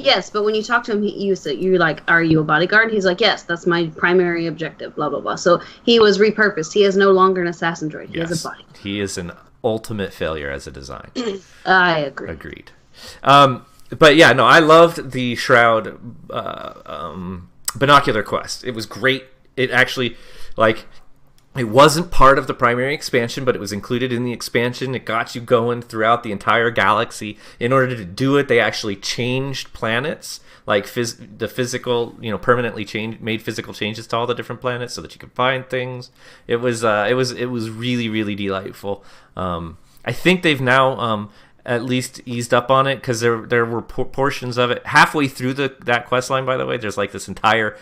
Yes, but when you talk to him, you're like, "Are you a bodyguard?" And he's like, "Yes, that's my primary objective." Blah blah blah. So he was repurposed. He is no longer an assassin droid. He is a bodyguard. He is an ultimate failure as a design. I agree. Agreed. But yeah, no, I loved the Shroud binocular quest. It was great. It actually, it wasn't part of the primary expansion, but it was included in the expansion. It got you going throughout the entire galaxy. In order to do it, they actually changed planets, the physical, permanently made physical changes to all the different planets so that you could find things. It was really, really delightful. I think they've now at least eased up on it, because there were portions of it halfway through that quest line. By the way, there's this entire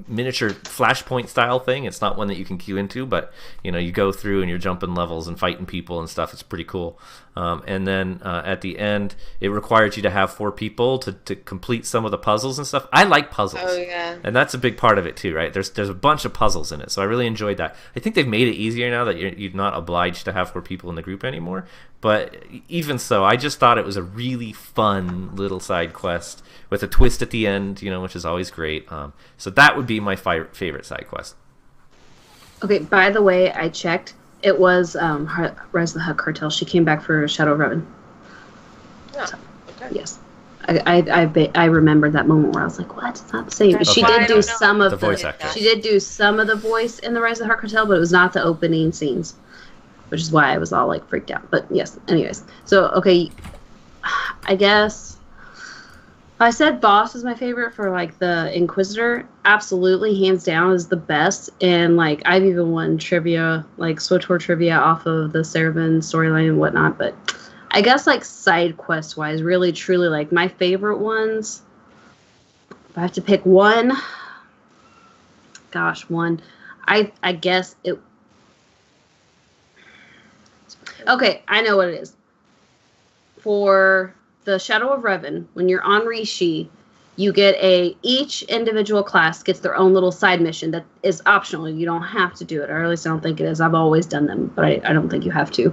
miniature Flashpoint style thing. It's not one that you can queue into, but you go through and you're jumping levels and fighting people and stuff. It's pretty cool. And then at the end, it required you to have 4 people to complete some of the puzzles and stuff. I like puzzles. Oh yeah. And that's a big part of it too, right? There's a bunch of puzzles in it, so I really enjoyed that. I think they've made it easier now that you're not obliged to have 4 people in the group anymore. But even so, I just thought it was a really fun little side quest with a twist at the end, which is always great. So that would be my favorite side quest. Okay, by the way, I checked. It was Rise of the Hutt Cartel. She came back for Shadow of Revan. Oh, okay. Yes. I remembered that moment where I was like, "What? It's not the same." That's She why did do some of the voice actor. She did do some of the voice in the Rise of the Hutt Cartel, but it was not the opening scenes, which is why I was all freaked out. But yes, anyways. So okay, I guess I said Boss is my favorite for the Inquisitor. Absolutely, hands down, is the best. And I've even won trivia, SWTOR trivia off of the Seravan storyline and whatnot. But I guess side quest wise, really truly my favorite ones. If I have to pick one, one. I guess it. Okay, I know what it is. For the Shadow of Revan, when you're on Rishi, you get each individual class gets their own little side mission that is optional. You don't have to do it, or at least I don't think it is. I've always done them, but I don't think you have to.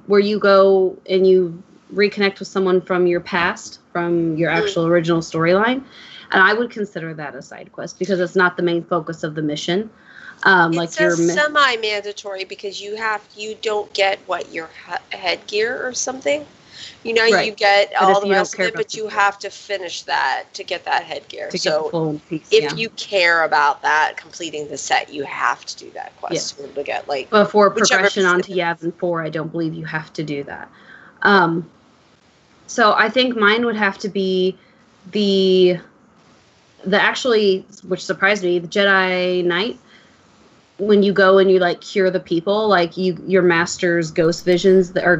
Where you go and you reconnect with someone from your past, from your actual original storyline. And I would consider that a side quest because it's not the main focus of the mission. It's semi-mandatory because you don't get your headgear or something. Right. You get but all the rest of it, but you have to finish that to get that headgear. So if you care about that, completing the set, you have to do that quest to be able to get But for progression onto Yavin 4, I don't believe you have to do that. So I think mine would have to be the actually, which surprised me, the Jedi Knight. When you go and you cure the people, your master's ghost visions or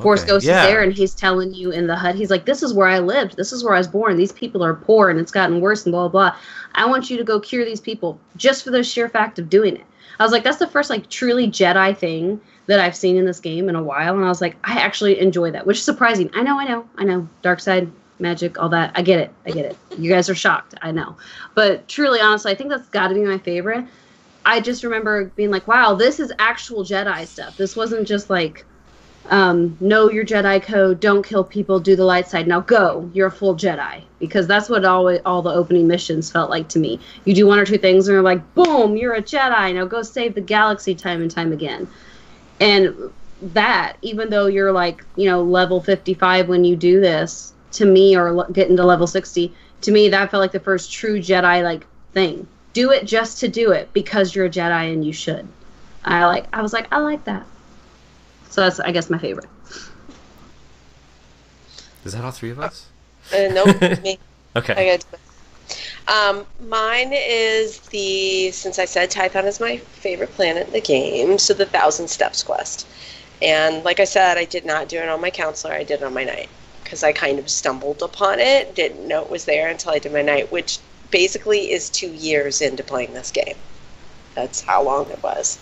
force ghost is there, and he's telling you in the hut, he's like, "This is where I lived. This is where I was born. These people are poor, and it's gotten worse, and blah blah blah. I want you to go cure these people just for the sheer fact of doing it." I was like, "That's the first truly Jedi thing that I've seen in this game in a while, and I was like, I actually enjoy that, which is surprising. I know. Dark side, magic, all that. I get it. You guys are shocked. I know. But truly, honestly, I think that's got to be my favorite. I just remember being like, wow, this is actual Jedi stuff. This wasn't just like, know your Jedi code, don't kill people, do the light side, now go, you're a full Jedi. Because that's what all the opening missions felt like to me. You do one or two things and you're like, boom, you're a Jedi, now go save the galaxy time and time again. And that, even though you're like, level 55 when you do this, to me, or getting to level 60, to me, that felt like the first true Jedi like thing. Do it just to do it because you're a Jedi and you should. I was like, I like that. So that's, I guess, my favorite. Is that all three of us? Nope, me. Okay. I got mine is since I said Tython is my favorite planet in the game, so the 1,000 Steps quest. And like I said, I did not do it on my counselor, I did it on my knight. Because I kind of stumbled upon it, didn't know it was there until I did my knight, which basically is 2 years into playing this game. That's how long it was.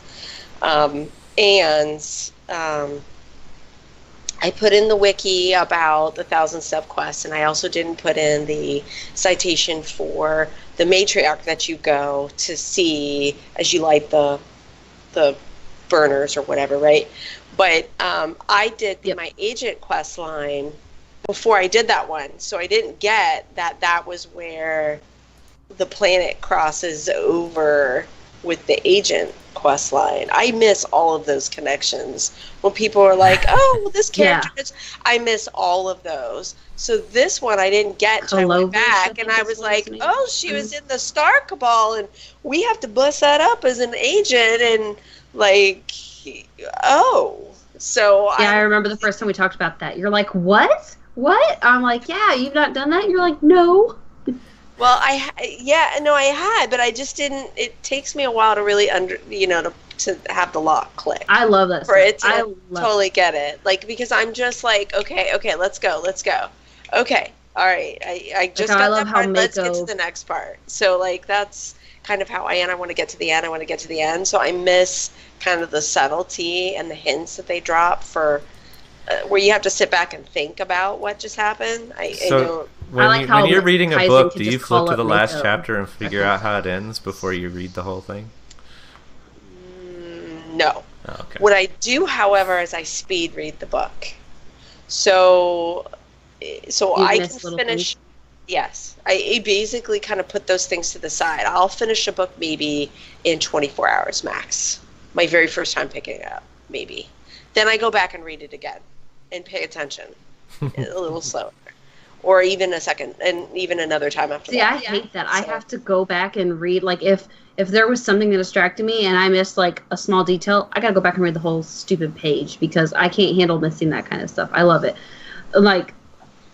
I put in the wiki about the 1,000-step quest, and I also didn't put in the citation for the matriarch that you go to see as you light the burners or whatever, right? But I did my agent quest line before I did that one, so I didn't get that was where the planet crosses over with the agent quest line. I miss all of those connections when people are like, oh, well, this character is, I miss all of those. So this one I didn't get until I went back, and I was like, oh, she was in the Star Cabal, and we have to bust that up as an agent, and like, oh. So yeah, I remember the first time we talked about that. You're like, what? I'm like, yeah, you've not done that? You're like, no. Well, I had, but I just didn't. It takes me a while to really to have the lock click. I love that. For it to totally get it, like, because I'm just like, okay, let's go. Okay, all right, I just got that part. Let's get to the next part. So like that's kind of how I am. I want to get to the end. So I miss kind of the subtlety and the hints that they drop for. Where you have to sit back and think about what just happened. When you're reading a book, do you flip to the last chapter and figure out how it ends before you read the whole thing? No. Oh, okay. What I do, however, is I speed read the book. So I can finish. Yes, I basically kind of put those things to the side. I'll finish a book maybe in 24 hours max. My very first time picking it up, maybe. Then I go back and read it again and pay attention a little slower. Or even a second, and even another time after that. See, I hate that. So. I have to go back and read. Like, if there was something that distracted me and I missed, like, a small detail, I gotta go back and read the whole stupid page because I can't handle missing that kind of stuff. I love it. Like,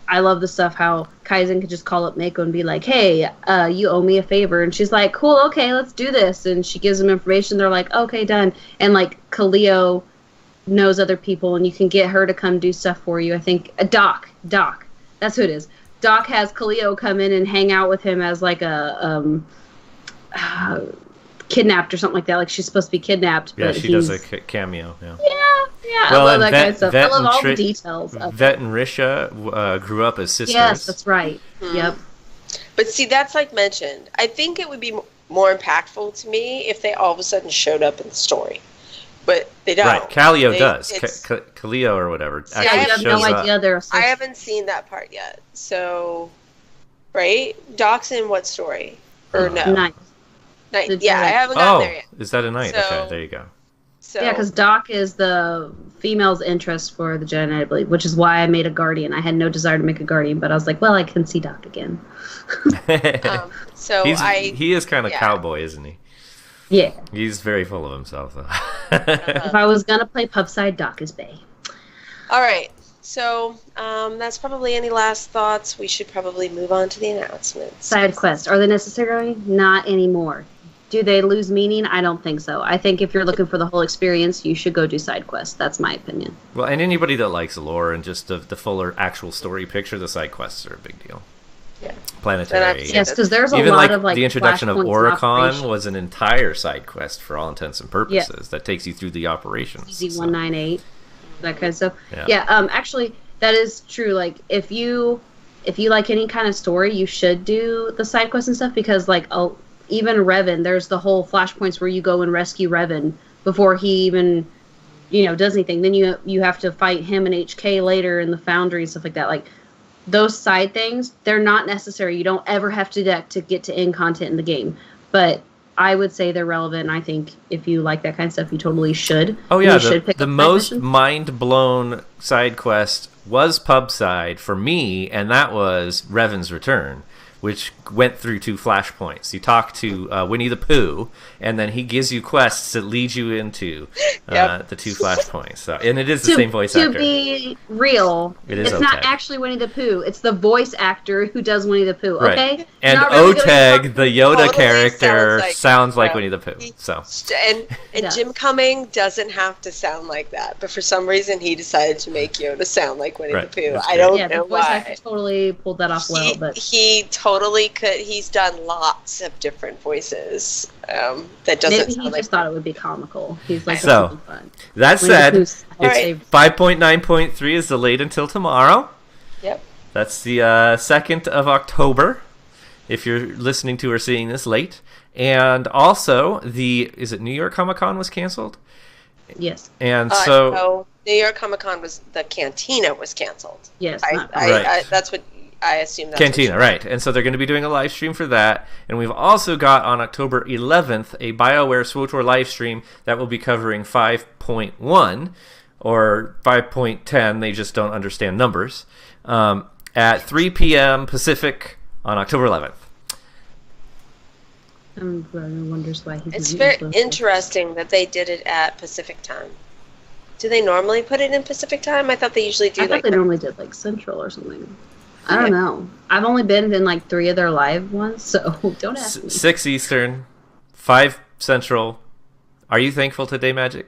I love the stuff how Kaizen could just call up Mako and be like, hey, you owe me a favor. And she's like, cool, okay, let's do this. And she gives them information. They're like, okay, done. And, like, Kaleo knows other people, and you can get her to come do stuff for you. I think Doc, that's who it is. Doc has Kaleo come in and hang out with him as like a kidnapped or something like that. Like she's supposed to be kidnapped. Yeah, but she does a cameo. Yeah. Well, I love that kind of stuff. I love all the details. Vet and Risha grew up as sisters. Yes, that's right. Mm-hmm. Yep. But see, that's like mentioned. I think it would be more impactful to me if they all of a sudden showed up in the story. But they don't. Right, Kaleo does. Kaleo or whatever. See, I have no idea. I haven't seen that part yet. So, right? Doc's in what story? Or no? Night. Yeah, I haven't gotten there yet. Is that a night? So, okay, there you go. So, yeah, because Doc is the female's interest for the Jedi, I believe, which is why I made a Guardian. I had no desire to make a Guardian, but I was like, well, I can see Doc again. He is kind of cowboy, isn't he? Yeah. He's very full of himself, though. If I was going to play Pubside, Doc is Bay. All right. So that's probably any last thoughts. We should probably move on to the announcements. Side quests. Are they necessary? Not anymore. Do they lose meaning? I don't think so. I think if you're looking for the whole experience, you should go do side quests. That's my opinion. Well, and anybody that likes lore and just the fuller actual story picture, the side quests are a big deal. Yeah. planetary. Yes, because there's a Even lot of like the introduction of flashpoints and Oricon operations. was an entire side quest for all intents and purposes Yes. that takes you through the operations. Z198, that kind of stuff. Yeah. Yeah, actually, that is true. Like, if you like any kind of story, you should do the side quests and stuff, because like even Revan, there's the whole flashpoints where you go and rescue Revan before he even does anything. Then you have to fight him and HK later in the Foundry and stuff like that. Like, those side things, they're not necessary. You don't ever have to get to end content in the game, but I would say they're relevant. And I think if you like that kind of stuff, you totally should. Oh yeah, you should pick the up most missions. mind-blown side quest was pub side for me, and that was Revan's Return, which went through 2 flashpoints. You talk to Winnie the Pooh, and then he gives you quests that lead you into the 2 flashpoints. So, and it is the same voice actor. To be real, it's Oteg. not actually Winnie the Pooh. It's the voice actor who does Winnie the Pooh. Right. Okay, And Not really Oteg, the Yoda Totally character, sounds like yeah. Winnie the Pooh. So, And Yeah. Jim Cumming doesn't have to sound like that, but for some reason he decided to make Yoda sound like Winnie Right. the Pooh. That's I great. don't yeah, know the voice why. actor totally pulled that off well. But He totally could. He's done lots of different voices. That doesn't maybe he sound just like thought it would be comical. He's like, So, "That's fun." that Winnie the said, Pooh's Alright. favorite. 5.9.3 is delayed until tomorrow. Yep. That's the 2nd of October, if you're listening to or seeing this late. And also, is it New York Comic Con was canceled? Yes, And No, New York Comic Con the Cantina was canceled. yes, not Right. That's what I assume. That's Cantina, right. And so they're going to be doing a live stream for that. And we've also got on October 11th a BioWare SWTOR live stream that will be covering 5.1 or 5.10. They just don't understand numbers. At 3 p.m. Pacific on October 11th. Everyone wonders why he's. It's not very influential. interesting that they did it at Pacific time. Do they normally put it in Pacific time? I thought they usually do. I thought they normally did like Central or something. I don't Yeah. know. I've only been in like 3 of their live ones, so don't ask me. 6 Eastern, 5 Central. Are you thankful today, Magic?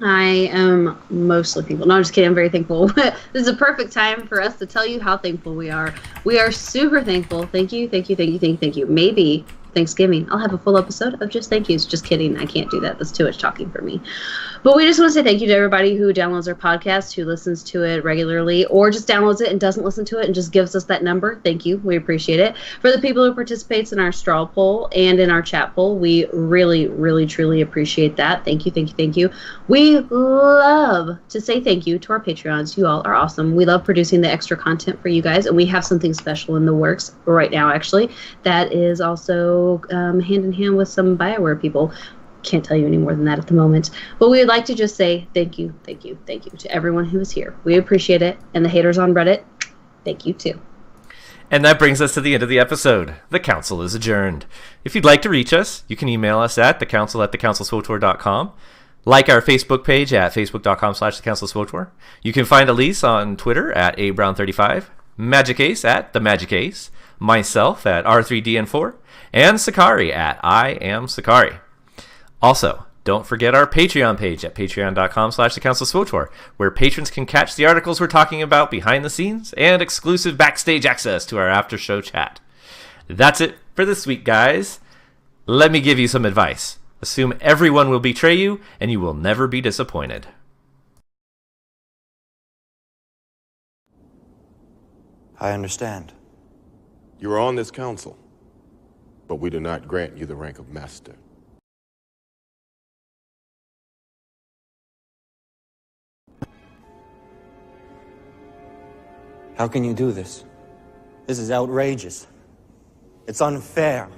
I am mostly thankful. No, I'm just kidding. I'm very thankful. This is a perfect time for us to tell you how thankful we are. We are super thankful. Thank you, thank you, thank you, thank you, thank you. Maybe Thanksgiving, I'll have a full episode of just thank yous. Just kidding. I can't do that. That's too much talking for me. But we just want to say thank you to everybody who downloads our podcast, who listens to it regularly, or just downloads it and doesn't listen to it and just gives us that number. Thank you. We appreciate it. For the people who participates in our straw poll and in our chat poll, we really, really, truly appreciate that. Thank you, thank you, thank you. We love to say thank you to our Patreons. You all are awesome. We love producing the extra content for you guys, and we have something special in the works right now, actually, that is also hand in hand with some BioWare people. Can't tell you any more than that at the moment. But we would like to just say thank you, thank you, thank you to everyone who is here. We appreciate it. And the haters on Reddit, thank you too. And that brings us to the end of the episode. The council is adjourned. If you'd like to reach us, you can email us at thecouncil@thecouncilswotor.com. Like our Facebook page at facebook.com/thecouncilswotor. You can find Elise on Twitter at abrown35, Magic Ace at themagicace, myself at R3DN4, and Sechari at I am Sechari. Also, don't forget our Patreon page at patreon.com/thecouncilswotor, where patrons can catch the articles we're talking about behind the scenes and exclusive backstage access to our after show chat. That's it for this week, guys. Let me give you some advice. Assume everyone will betray you, and you will never be disappointed. I understand. You are on this council, but we do not grant you the rank of master. How can you do this? This is outrageous. It's unfair.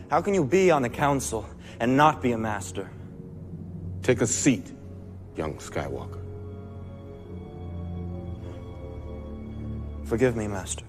How can you be on the council and not be a master? Take a seat, young Skywalker. Forgive me, Master.